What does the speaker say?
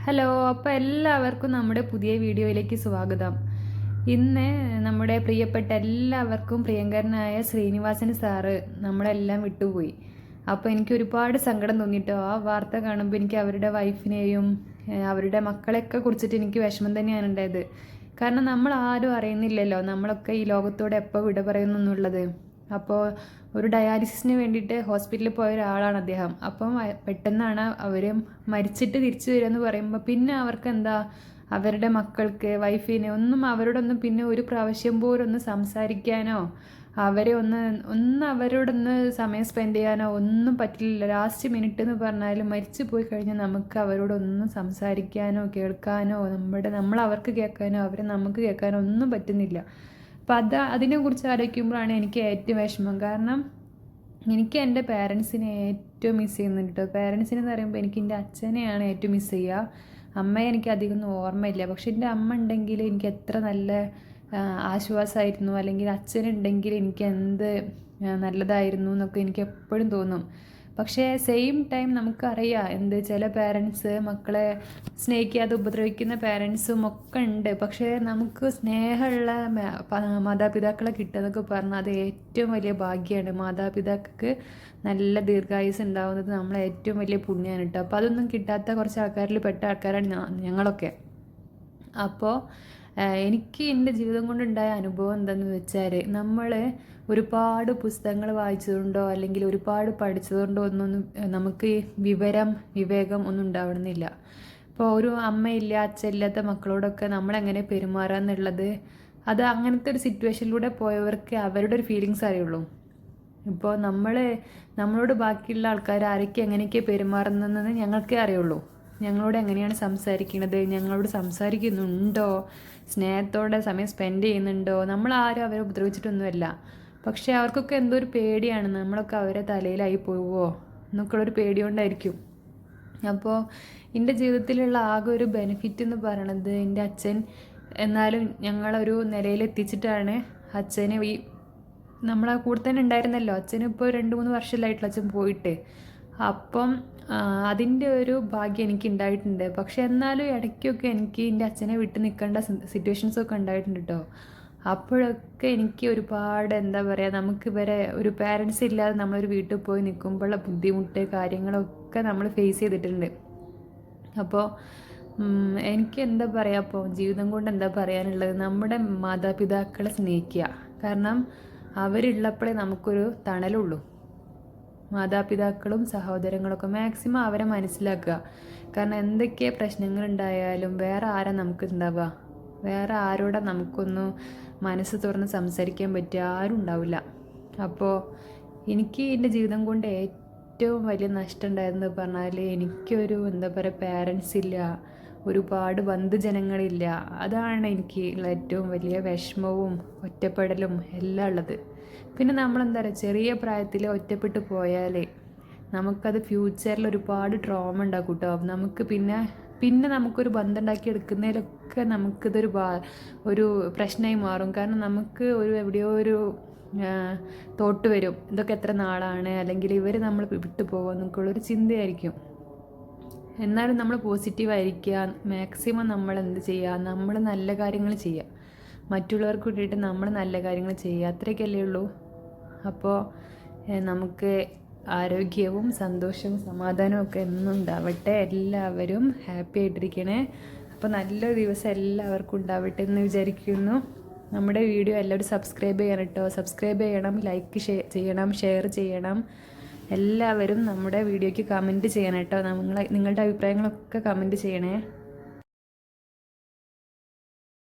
Hello, അപ്പോൾ എല്ലാവർക്കും നമ്മുടെ പുതിയ വീഡിയോയിലേക്ക് സ്വാഗതം. ഇന്ന് നമ്മുടെ പ്രിയപ്പെട്ട എല്ലാവർക്കും പ്രിയങ്കരനായ ശ്രീനിവാസൻ സാറ് നമ്മളെല്ലാം വിട്ടുപോയി. അപ്പോൾ എനിക്ക് ഒരുപാട് സങ്കടം തോന്നിയിട്ടോ. ആ വാർത്ത കാണുമ്പോൾ എനിക്ക് അവരുടെ വൈഫിനെയും അവരുടെ മക്കളെയൊക്കെ കുറിച്ചിട്ട് എനിക്ക് വിഷമം തന്നെയാണ് ഉണ്ടായത്. കാരണം നമ്മൾ ആരും അറിയുന്നില്ലല്ലോ നമ്മളൊക്കെ ഈ ലോകത്തോട് എപ്പോൾ വിട പറയുന്നു എന്നുള്ളത്. അപ്പോൾ ഒരു ഡയാലിസിസിന് വേണ്ടിയിട്ട് ഹോസ്പിറ്റലിൽ പോയ ഒരാളാണ് അദ്ദേഹം. അപ്പം പെട്ടെന്നാണ് അവർ മരിച്ചിട്ട് തിരിച്ചു വരികയെന്ന് പറയുമ്പോൾ പിന്നെ അവർക്ക് എന്താ അവരുടെ മക്കൾക്ക് വൈഫിനെ അവരോടൊന്നും പിന്നെ ഒരു പ്രാവശ്യം പോലും ഒന്ന് സംസാരിക്കാനോ അവരെ അവരോടൊന്ന് സമയം സ്പെൻഡ് ചെയ്യാനോ ഒന്നും പറ്റില്ല. ലാസ്റ്റ് മിനിറ്റ് എന്ന് പറഞ്ഞാൽ മരിച്ചു പോയി കഴിഞ്ഞാൽ നമുക്ക് അവരോടൊന്നും സംസാരിക്കാനോ കേൾക്കാനോ നമ്മൾ അവർക്ക് കേൾക്കാനോ അവരെ നമുക്ക് കേൾക്കാനോ ഒന്നും പറ്റുന്നില്ല. അപ്പം അതിനെക്കുറിച്ച് ആലോചിക്കുമ്പോഴാണ് എനിക്ക് ഏറ്റവും വിഷമം. കാരണം എനിക്ക് എൻ്റെ പേരൻസിനെ ഏറ്റവും മിസ് ചെയ്യുന്നുണ്ട് കേട്ടോ. പേരൻസിനെ എന്ന് പറയുമ്പോൾ എനിക്ക് എൻ്റെ അച്ഛനെയാണ് ഏറ്റവും മിസ് ചെയ്യുക. അമ്മയെ എനിക്ക് അധികമൊന്നും ഓർമ്മയില്ല. പക്ഷെ എൻ്റെ അമ്മ ഉണ്ടെങ്കിൽ എനിക്ക് എത്ര നല്ല ആശ്വാസമായിരുന്നു, അല്ലെങ്കിൽ അച്ഛനുണ്ടെങ്കിൽ എനിക്ക് എന്ത് നല്ലതായിരുന്നു എന്നൊക്കെ എനിക്ക് എപ്പോഴും തോന്നും. പക്ഷേ സെയിം ടൈം നമുക്കറിയാം ചില പേരൻസ് മക്കളെ സ്നേഹിക്കാതെ ഉപദ്രവിക്കുന്ന പേരൻസും ഒക്കെ ഉണ്ട്. പക്ഷേ നമുക്ക് സ്നേഹമുള്ള മാതാപിതാക്കളെ കിട്ടുക പറഞ്ഞാൽ അത് ഏറ്റവും വലിയ ഭാഗ്യമാണ്. മാതാപിതാക്കൾക്ക് നല്ല ദീർഘായുസ് ഉണ്ടാകുന്നത് നമ്മളെ ഏറ്റവും വലിയ പുണ്യമാണ് കേട്ടോ. അപ്പോൾ അതൊന്നും കിട്ടാത്ത കുറച്ച് ആൾക്കാരിൽ പെട്ട ആൾക്കാരാണ് ഞങ്ങളൊക്കെ. അപ്പോൾ എനിക്ക് എൻ്റെ ജീവിതം കൊണ്ടുണ്ടായ അനുഭവം എന്താണെന്ന് വെച്ചാൽ, നമ്മൾ ഒരുപാട് പുസ്തകങ്ങൾ വായിച്ചതുകൊണ്ടോ അല്ലെങ്കിൽ ഒരുപാട് പഠിച്ചതുകൊണ്ടോ ഒന്നും നമുക്ക് വിവേകം ഒന്നും ഉണ്ടാവണമെന്നില്ല. ഇപ്പോൾ ഒരു അമ്മയില്ല അച്ഛനില്ലാത്ത മക്കളോടൊക്കെ നമ്മളെങ്ങനെ പെരുമാറുക എന്നുള്ളത് അത് അങ്ങനത്തെ ഒരു സിറ്റുവേഷനിലൂടെ പോയവർക്ക് അവരുടെ ഒരു ഫീലിങ്സ് അറിയുള്ളൂ. ഇപ്പോൾ നമ്മളോട് ബാക്കിയുള്ള ആൾക്കാർ ആരൊക്കെ എങ്ങനെയൊക്കെ പെരുമാറുന്നതെന്ന് ഞങ്ങൾക്കേ അറിയുള്ളൂ. ഞങ്ങളോട് എങ്ങനെയാണ് സംസാരിക്കുന്നത്, ഞങ്ങളോട് സംസാരിക്കുന്നുണ്ടോ, സ്നേഹത്തോടെ സമയം സ്പെൻഡ് ചെയ്യുന്നുണ്ടോ, നമ്മളാരും അവരെ ഉപദ്രവിച്ചിട്ടൊന്നുമല്ല. പക്ഷേ അവർക്കൊക്കെ എന്തോ ഒരു പേടിയാണ്, നമ്മളൊക്കെ അവരെ തലയിലായി പോവുമോ എന്നൊക്കെയുള്ളൊരു പേടി കൊണ്ടായിരിക്കും. അപ്പോൾ എൻ്റെ ജീവിതത്തിലുള്ള ആകെ ഒരു ബെനിഫിറ്റ് എന്ന് പറയണത് എൻ്റെ അച്ഛൻ എന്നാലും ഞങ്ങളൊരു നിലയിലെത്തിച്ചിട്ടാണ്. അച്ഛന് നമ്മളെ കൂടെ തന്നെ ഉണ്ടായിരുന്നല്ലോ. അച്ഛന് ഇപ്പോൾ 2-3 വർഷമായിട്ടുള്ള അച്ഛൻ പോയിട്ട്. അപ്പം അതിൻ്റെ ഒരു ഭാഗ്യം എനിക്ക് ഉണ്ടായിട്ടുണ്ട്. പക്ഷെ എന്നാലും ഇടയ്ക്കൊക്കെ എനിക്ക് എൻ്റെ അച്ഛനെ വിട്ട് നിൽക്കേണ്ട സിറ്റുവേഷൻസൊക്കെ ഉണ്ടായിട്ടുണ്ട് കേട്ടോ. അപ്പോഴൊക്കെ എനിക്ക് ഒരുപാട് എന്താ പറയുക, നമുക്ക് ഇവരെ ഒരു പാരൻസ് ഇല്ലാതെ നമ്മളൊരു വീട്ടിൽ പോയി നിൽക്കുമ്പോഴുള്ള ബുദ്ധിമുട്ട് കാര്യങ്ങളൊക്കെ നമ്മൾ ഫേസ് ചെയ്തിട്ടുണ്ട്. അപ്പോൾ എനിക്ക് എന്താ പറയുക, അപ്പോൾ ജീവിതം കൊണ്ട് എന്താ പറയാനുള്ളത്, നമ്മുടെ മാതാപിതാക്കളെ സ്നേഹിക്കുക. കാരണം അവരുള്ളപ്പോഴേ നമുക്കൊരു തണലുള്ളൂ. മാതാപിതാക്കളും സഹോദരങ്ങളൊക്കെ മാക്സിമം അവരെ മനസ്സിലാക്കുക. കാരണം എന്തൊക്കെ പ്രശ്നങ്ങളുണ്ടായാലും വേറെ ആരാ നമുക്ക് ഉണ്ടാവുക, വേറെ ആരോടെ നമുക്കൊന്ന് മനസ്സ് തുറന്ന് സംസാരിക്കാൻ പറ്റിയ ആരും ഉണ്ടാവില്ല. അപ്പോൾ എനിക്ക് എൻ്റെ ജീവിതം കൊണ്ട് ഏറ്റവും വലിയ നഷ്ടം ഉണ്ടായതെന്ന് പറഞ്ഞാൽ, എനിക്കൊരു എന്താ പറയുക പാരൻസ് ഇല്ല, ഒരുപാട് ബന്ധുജനങ്ങളില്ല. അതാണ് എനിക്ക് ഉള്ള ഏറ്റവും വലിയ വിഷമവും ഒറ്റപ്പെടലും എല്ലാം ഉള്ളത്. പിന്നെ നമ്മളെന്താ പറയുക, ചെറിയ പ്രായത്തിൽ ഒറ്റപ്പെട്ട് പോയാൽ നമുക്കത് ഫ്യൂച്ചറിൽ ഒരുപാട് ട്രോമ ഉണ്ടാക്കും കേട്ടോ. നമുക്ക് പിന്നെ നമുക്കൊരു ബന്ധം ഉണ്ടാക്കി എടുക്കുന്നതിലൊക്കെ ഒരു പ്രശ്നമായി മാറും. കാരണം നമുക്ക് എവിടെയോ ഒരു തോട്ട് വരും, ഇതൊക്കെ എത്ര നാളാണ്, അല്ലെങ്കിൽ ഇവർ നമ്മൾ വിട്ടു പോകുക എന്നൊക്കെയുള്ളൊരു ചിന്തയായിരിക്കും. എന്നാലും നമ്മൾ പോസിറ്റീവായിരിക്കുക, മാക്സിമം നമ്മൾ എന്ത് ചെയ്യുക, നമ്മൾ നല്ല കാര്യങ്ങൾ ചെയ്യുക, മറ്റുള്ളവർക്ക് വേണ്ടിയിട്ട് നമ്മൾ നല്ല കാര്യങ്ങൾ ചെയ്യുക, അത്രയൊക്കെയല്ലേ ഉള്ളൂ. അപ്പോൾ നമുക്ക് ആരോഗ്യവും സന്തോഷവും സമാധാനവും ഒക്കെ എന്നും ഉണ്ടാവട്ടെ. എല്ലാവരും ഹാപ്പി ആയിട്ടിരിക്കണേ. അപ്പോൾ നല്ലൊരു ദിവസം എല്ലാവർക്കും ഉണ്ടാവട്ടെ എന്ന് വിചാരിക്കുന്നു. നമ്മുടെ വീഡിയോ എല്ലാവരും സബ്സ്ക്രൈബ് ചെയ്യണം കേട്ടോ. സബ്സ്ക്രൈബ് ചെയ്യണം, ലൈക്ക് ചെയ്യണം, ഷെയർ ചെയ്യണം. എല്ലാവരും നമ്മുടെ വീഡിയോയ്ക്ക് കമൻറ്റ് ചെയ്യണം കേട്ടോ. നിങ്ങളുടെ അഭിപ്രായങ്ങളൊക്കെ കമൻറ്റ് ചെയ്യണേ.